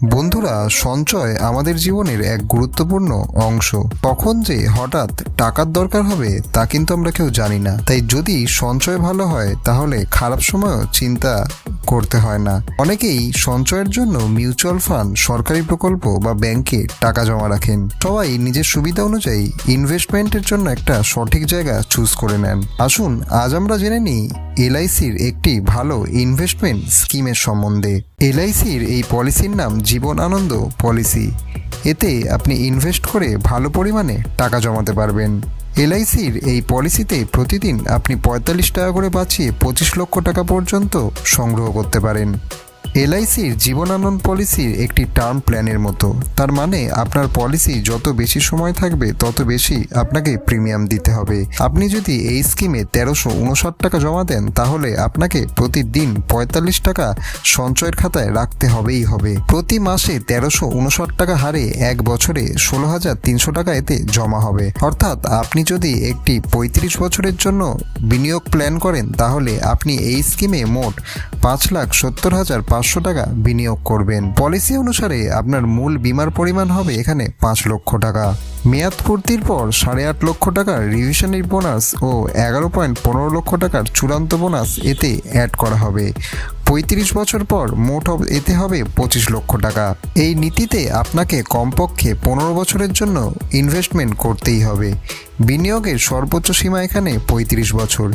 বন্ধুরা, সঞ্চয় আমাদের জীবনের এক গুরুত্বপূর্ণ অংশ। কখন যে হঠাৎ টাকার দরকার হবে তা কিন্তু আমরা কেউ জানি না। তাই যদি সঞ্চয় ভালো হয় তাহলে খারাপ সময়ও চিন্তা করতে হয় না। অনেকেই সঞ্চয়ের জন্য মিউচুয়াল ফান্ড, সরকারি প্রকল্প বা ব্যাংকে টাকা জমা রাখেন। সবাই নিজের সুবিধা অনুযায়ী ইনভেস্টমেন্টের জন্য একটা সঠিক জায়গা চুজ করে নেন। আসুন আজ আমরা জেনে নিই LICর একটি ভালো ইনভেস্টমেন্ট স্কিমের সম্বন্ধে। LICর এই পলিসির নাম জীবন আনন্দ পলিসি। এতে আপনি ইনভেস্ট করে ভালো পরিমাণে টাকা জমাতে পারবেন। LICর এই পলিসিতে প্রতিদিন আপনি 45 টাকা করে বাঁচিয়ে 25 লক্ষ টাকা পর্যন্ত সংগ্রহ করতে পারেন। LICর জীবন আনন্দ পলিসির একটি টার্ম প্ল্যানের মতো। তার মানে আপনার পলিসি যত বেশি সময় থাকবে তত বেশি আপনাকে প্রিমিয়াম দিতে হবে। আপনি যদি এই স্কিমে 1359 টাকা জমা দেন তাহলে আপনাকে প্রতিদিন 45 টাকা সঞ্চয়ের খাতায় রাখতে হবেই হবে। প্রতি মাসে 1359 টাকা হারে এক বছরে 16,300 টাকা এতে জমা হবে। অর্থাৎ আপনি যদি একটি 35 বছরের জন্য বিনিয়োগ প্ল্যান করেন তাহলে আপনি এই স্কিমে মোট 5,70,500 টাকা বিনিয়োগ করবেন। পলিসি অনুসারে আপনার মূল বীমার পরিমাণ হবে এখানে 5 লক্ষ টাকা। মেয়াদ পূর্তির পর 8.5 লক্ষ টাকার রিভিশনারি বোনাস ও 11.15 লক্ষ টাকার চূড়ান্ত বোনাস এতে অ্যাড করা হবে। 35 বছর পর মোট এতে হবে 25 লক্ষ টাকা। এই নীতিতে আপনাকে কমপক্ষে 15 বছরের জন্য ইনভেস্টমেন্ট করতেই হবে। বিনিয়োগের সর্বোচ্চ সীমা এখানে 35 বছর।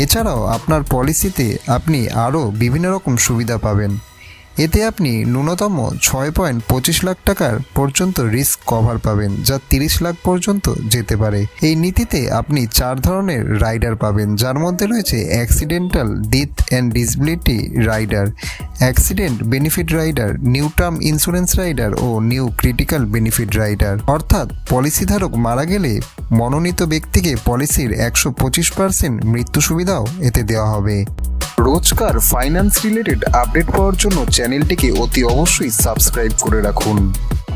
এছাড়াও আপনার পলিসিতে আপনি আরও বিভিন্ন রকম সুবিধা পাবেন। এতে আপনি ন্যূনতম 6.25 লাখ টাকার পর্যন্ত রিস্ক কভার পাবেন, যা 30 লাখ পর্যন্ত যেতে পারে। এই নীতিতে আপনি 4 ধরনের রাইডার পাবেন, যার মধ্যে রয়েছে accidental death and disability rider, accident benefit rider, new term insurance rider ও নিউ ক্রিটিক্যাল বেনিফিট রাইডার। অর্থাৎ পলিসিধারক মারা গেলে মনোনীত ব্যক্তিকে পলিসির 125% মৃত্যু সুবিধাও এতে দেওয়া হবে। রোজকার ফাইন্যান্স রিলেটেড আপডেট পাওয়ার জন্য চ্যানেলটিকে অতি অবশ্যই সাবস্ক্রাইব করে রাখুন।